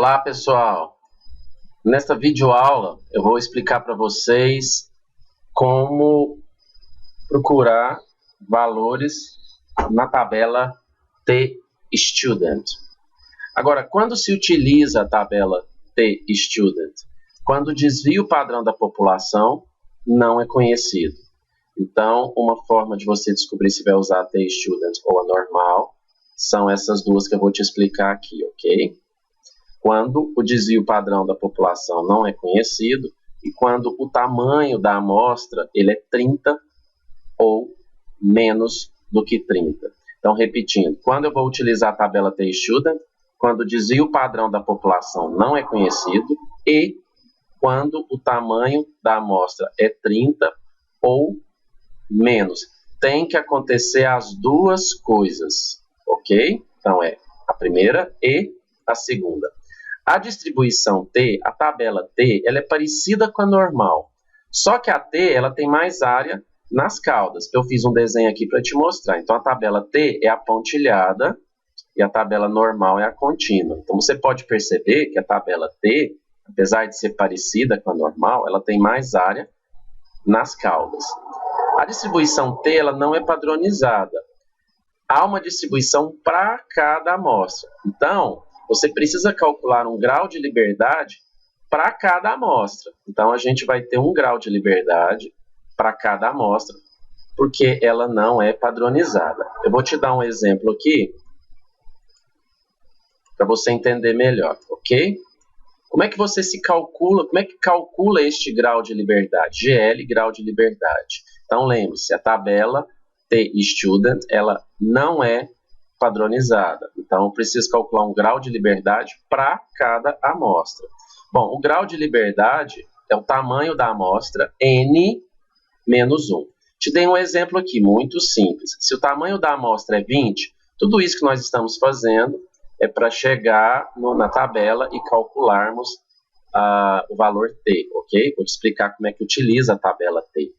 Olá, pessoal! Nesta videoaula eu vou explicar para vocês como procurar valores na tabela T-Student. Agora, quando se utiliza a tabela T-Student? Quando o desvio padrão da população não é conhecido. Então, uma forma de você descobrir se vai usar a T-Student ou a normal são essas duas que eu vou te explicar aqui, ok? Quando o desvio padrão da população não é conhecido e quando o tamanho da amostra ele é 30 ou menos do que 30. Então, repetindo, quando eu vou utilizar a tabela T-Student, quando o desvio padrão da população não é conhecido e quando o tamanho da amostra é 30 ou menos. Tem que acontecer as duas coisas, ok? Então, é a primeira e a segunda. A distribuição T, a tabela T, ela é parecida com a normal. Só que a T, ela tem mais área nas caudas. Eu fiz um desenho aqui para te mostrar. Então, a tabela T é a pontilhada e a tabela normal é a contínua. Então, você pode perceber que a tabela T, apesar de ser parecida com a normal, ela tem mais área nas caudas. A distribuição T, ela não é padronizada. Há uma distribuição para cada amostra. Então, você precisa calcular um grau de liberdade para cada amostra. Então, a gente vai ter um grau de liberdade para cada amostra, porque ela não é padronizada. Eu vou te dar um exemplo aqui, para você entender melhor, ok? Como é que você se calcula, como é que calcula este grau de liberdade? GL, grau de liberdade. Então, lembre-se, a tabela T-Student, ela não é padronizada. Então, eu preciso calcular um grau de liberdade para cada amostra. Bom, o grau de liberdade é o tamanho da amostra N menos 1. Te dei um exemplo aqui, muito simples. Se o tamanho da amostra é 20, tudo isso que nós estamos fazendo é para chegar na tabela e calcularmos o valor T, ok? Vou te explicar como é que utiliza a tabela T.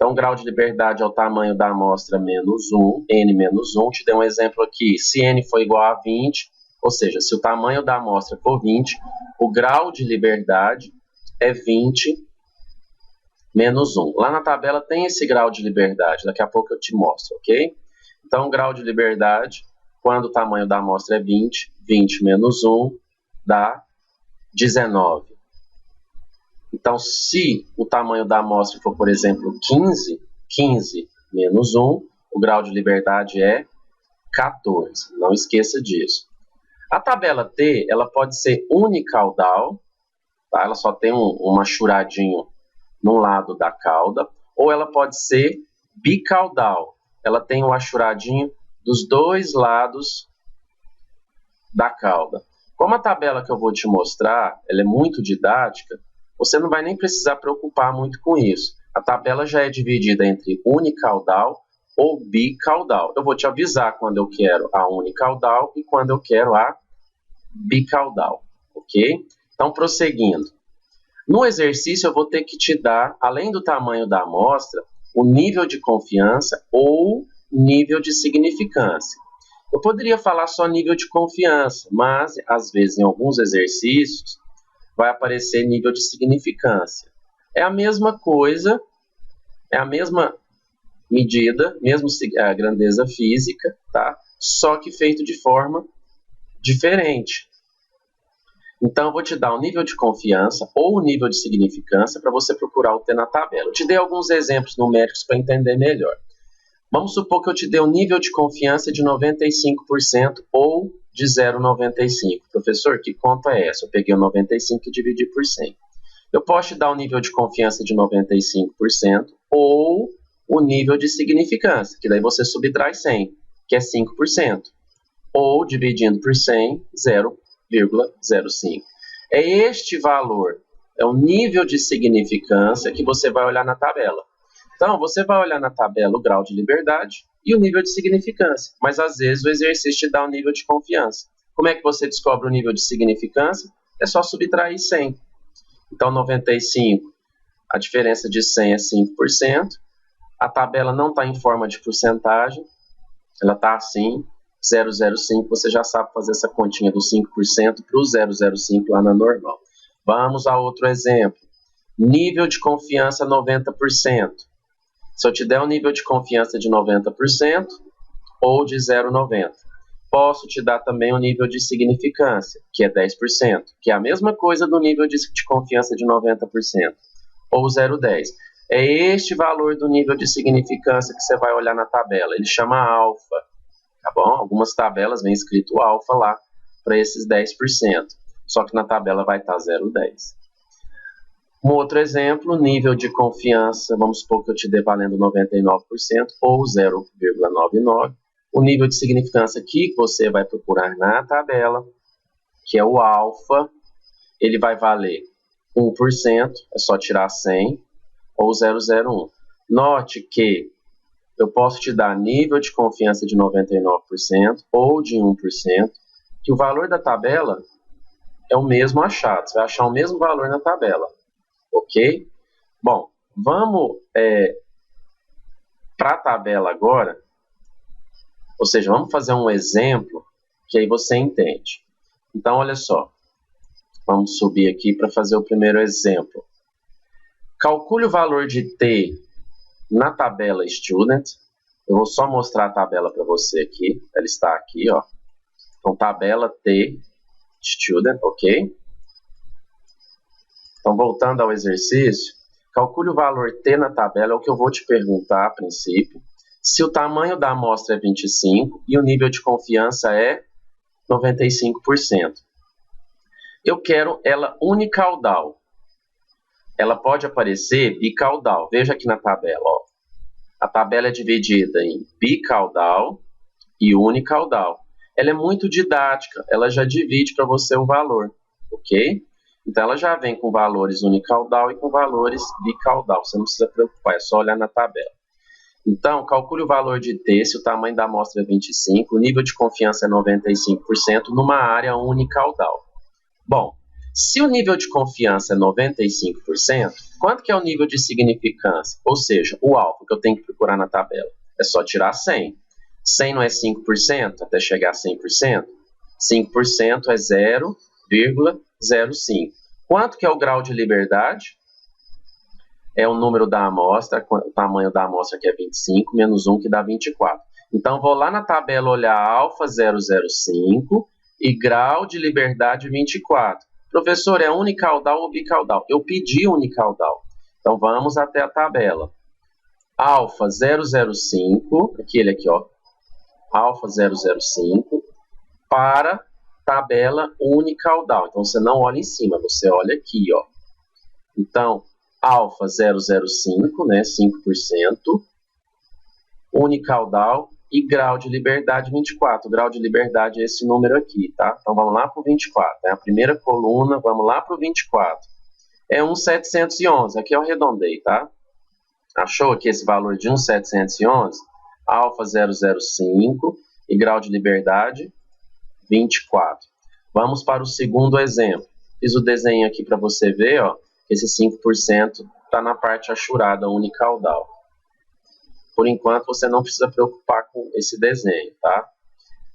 Então, o grau de liberdade é o tamanho da amostra menos 1, N menos 1. Te dei um exemplo aqui, se N for igual a 20, ou seja, se o tamanho da amostra for 20, o grau de liberdade é 20 menos 1. Lá na tabela tem esse grau de liberdade, daqui a pouco eu te mostro, ok? Então, o grau de liberdade, quando o tamanho da amostra é 20, 20 menos 1 dá 19. Então, se o tamanho da amostra for, por exemplo, 15, 15 menos 1, o grau de liberdade é 14. Não esqueça disso. A tabela T, ela pode ser unicaudal, tá? Ela só tem um achuradinho no lado da cauda, ou ela pode ser bicaudal. Ela tem um achuradinho dos dois lados da cauda. Como a tabela que eu vou te mostrar, ela é muito didática, você não vai nem precisar preocupar muito com isso. A tabela já é dividida entre unicaudal ou bicaudal. Eu vou te avisar quando eu quero a unicaudal e quando eu quero a bicaudal, ok? Então, prosseguindo. No exercício, eu vou ter que te dar, além do tamanho da amostra, o nível de confiança ou nível de significância. Eu poderia falar só nível de confiança, mas, às vezes, em alguns exercícios, vai aparecer nível de significância. É a mesma coisa, é a mesma medida, mesmo a grandeza física, tá? Só que feito de forma diferente. Então, eu vou te dar o nível de confiança ou o nível de significância para você procurar o T na tabela. Eu te dei alguns exemplos numéricos para entender melhor. Vamos supor que eu te dei um nível de confiança de 95% ou de 0,95. Professor, que conta é essa? Eu peguei o 95 e dividi por 100. Eu posso te dar um nível de confiança de 95% ou o nível de significância, que daí você subtrai 100, que é 5%. Ou, dividindo por 100, 0,05. É este valor, é o nível de significância que você vai olhar na tabela. Então, você vai olhar na tabela o grau de liberdade e o nível de significância, mas às vezes o exercício te dá um nível de confiança. Como é que você descobre o nível de significância? É só subtrair 100. Então, 95, a diferença de 100 é 5%. A tabela não está em forma de porcentagem, ela está assim, 0,05, você já sabe fazer essa continha do 5% para o 0,05 lá na normal. Vamos a outro exemplo. Nível de confiança 90%. Se eu te der um nível de confiança de 90% ou de 0,90%, posso te dar também um nível de significância, que é 10%, que é a mesma coisa do nível de confiança de 90%, ou 0,10%. É este valor do nível de significância que você vai olhar na tabela. Ele chama alfa, tá bom? Algumas tabelas vem escrito alfa lá para esses 10%, só que na tabela vai estar 0,10%. Um outro exemplo, nível de confiança, vamos supor que eu te dê valendo 99% ou 0,99%. O nível de significância aqui que você vai procurar na tabela, que é o alfa, ele vai valer 1%, é só tirar 100, ou 0,01. Note que eu posso te dar nível de confiança de 99% ou de 1%, que o valor da tabela é o mesmo achado, você vai achar o mesmo valor na tabela, ok? Bom, vamos para a tabela agora, ou seja, vamos fazer um exemplo que aí você entende. Então, olha só, vamos subir aqui para fazer o primeiro exemplo. Calcule o valor de T na tabela Student. Eu vou só mostrar a tabela para você aqui. Ela está aqui, ó. Então, tabela T Student, ok? Então, voltando ao exercício, calcule o valor T na tabela, é o que eu vou te perguntar a princípio. Se o tamanho da amostra é 25 e o nível de confiança é 95%. Eu quero ela unicaudal. Ela pode aparecer bicaudal. Veja aqui na tabela, ó. A tabela é dividida em bicaudal e unicaudal. Ela é muito didática, ela já divide para você o valor, ok? Então, ela já vem com valores unicaudal e com valores bicaudal. Você não precisa preocupar, é só olhar na tabela. Então, calcule o valor de T, se o tamanho da amostra é 25, o nível de confiança é 95%, numa área unicaudal. Bom, se o nível de confiança é 95%, quanto que é o nível de significância? Ou seja, o alfa que eu tenho que procurar na tabela. É só tirar 100. 100 não é 5% até chegar a 100%? 5% é 0,05. Quanto que é o grau de liberdade? É o número da amostra, o tamanho da amostra que é 25, menos 1 que dá 24. Então, vou lá na tabela olhar alfa 0,05 e grau de liberdade 24. Professor, é unicaudal ou bicaudal? Eu pedi unicaudal. Então, vamos até a tabela. Alfa 0,05, aquele aqui, ó. Alfa 0,05 para tabela unicaudal. Então, você não olha em cima, você olha aqui, ó. Então, alfa 0,05, né, 5%, unicaudal e grau de liberdade 24. O grau de liberdade é esse número aqui, tá? Então, vamos lá para o 24. É a primeira coluna, vamos lá para o 24. É 1,711, aqui eu arredondei, tá? Achou aqui esse valor de 1,711? Alfa 0,05 e grau de liberdade 24. Vamos para o segundo exemplo. Fiz o desenho aqui para você ver, ó. Esse 5% está na parte achurada unicaudal. Por enquanto, você não precisa preocupar com esse desenho, tá?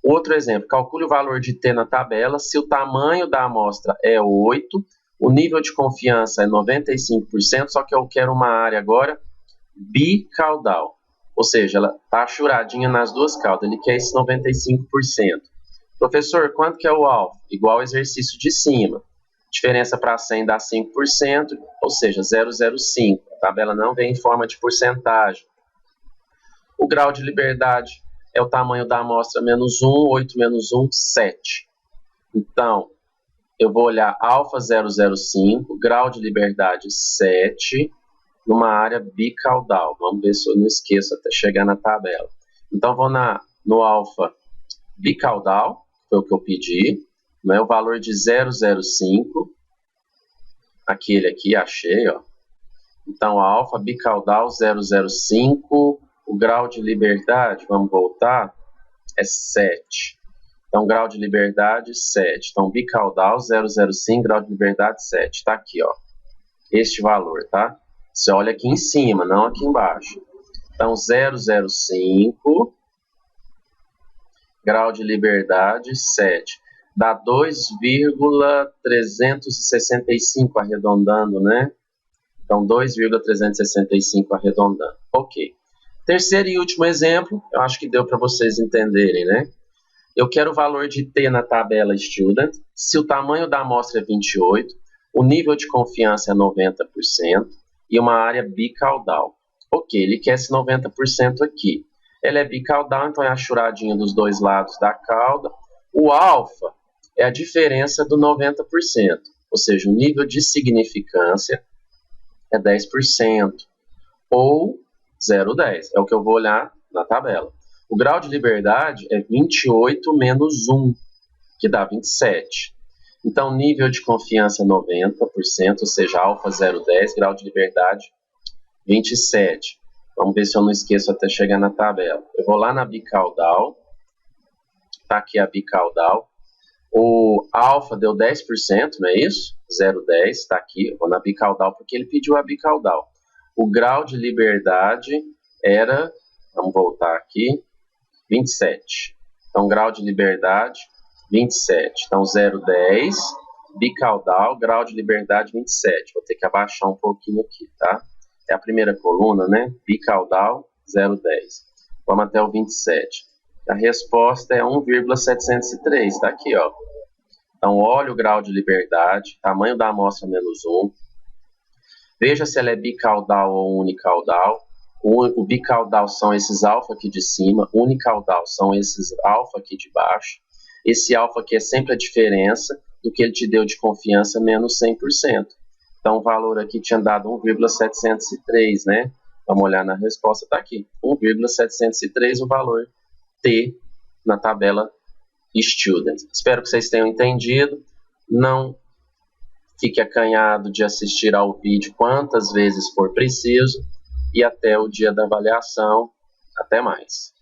Outro exemplo, calcule o valor de T na tabela. Se o tamanho da amostra é 8, o nível de confiança é 95%, só que eu quero uma área agora bicaudal. Ou seja, ela está achuradinha nas duas caudas. Ele quer esse 95%. Professor, quanto que é o alfa? Igual ao exercício de cima. Diferença para 100 dá 5%, ou seja, 0,05. A tabela não vem em forma de porcentagem. O grau de liberdade é o tamanho da amostra menos 1, 8 menos 1, 7. Então, eu vou olhar alfa 0,05, grau de liberdade 7, numa área bicaudal. Vamos ver se eu não esqueço até chegar na tabela. Então, vou no alfa bicaudal, que foi o que eu pedi. O valor de 0,05, aquele aqui, achei, ó. Então, alfa bicaudal 0,05, o grau de liberdade, vamos voltar, é 7. Então, grau de liberdade 7. Então, bicaudal 0,05, grau de liberdade 7. Está aqui, ó, este valor, tá? Você olha aqui em cima, não aqui embaixo. Então, 0,05 grau de liberdade, 7. Dá 2,365 arredondando, né? Então, 2,365 arredondando. Ok. Terceiro e último exemplo, eu acho que deu para vocês entenderem, né? Eu quero o valor de T na tabela Student, se o tamanho da amostra é 28, o nível de confiança é 90% e uma área bicaudal. Ok, ele quer esse 90% aqui. Ela é bicaudal, então é a churadinha dos dois lados da cauda. O alfa é a diferença do 90%, ou seja, o nível de significância é 10%, ou 0,10, é o que eu vou olhar na tabela. O grau de liberdade é 28 menos 1, que dá 27. Então, nível de confiança 90%, ou seja, alfa 0,10, grau de liberdade 27. Vamos ver se eu não esqueço até chegar na tabela. Eu vou lá na bicaudal, tá aqui a bicaudal. O alfa deu 10%, não é isso? 0,10, está aqui. Eu vou na bicaudal porque ele pediu a bicaudal. O grau de liberdade era, vamos voltar aqui, 27. Então, grau de liberdade, 27. Então, 0,10, bicaudal, grau de liberdade, 27. Vou ter que abaixar um pouquinho aqui, tá? É a primeira coluna, né? Bicaudal, 0,10. Vamos até o 27. A resposta é 1,703, tá aqui, ó. Então, olha o grau de liberdade, tamanho da amostra menos 1. Veja se ela é bicaudal ou unicaudal. O bicaudal são esses alfa aqui de cima, unicaudal são esses alfa aqui de baixo. Esse alfa aqui é sempre a diferença do que ele te deu de confiança menos 100%. Então, o valor aqui tinha dado 1,703, né? Vamos olhar na resposta, tá aqui. 1,703 o valor T na tabela Student. Espero que vocês tenham entendido. Não fique acanhado de assistir ao vídeo quantas vezes for preciso. E até o dia da avaliação. Até mais.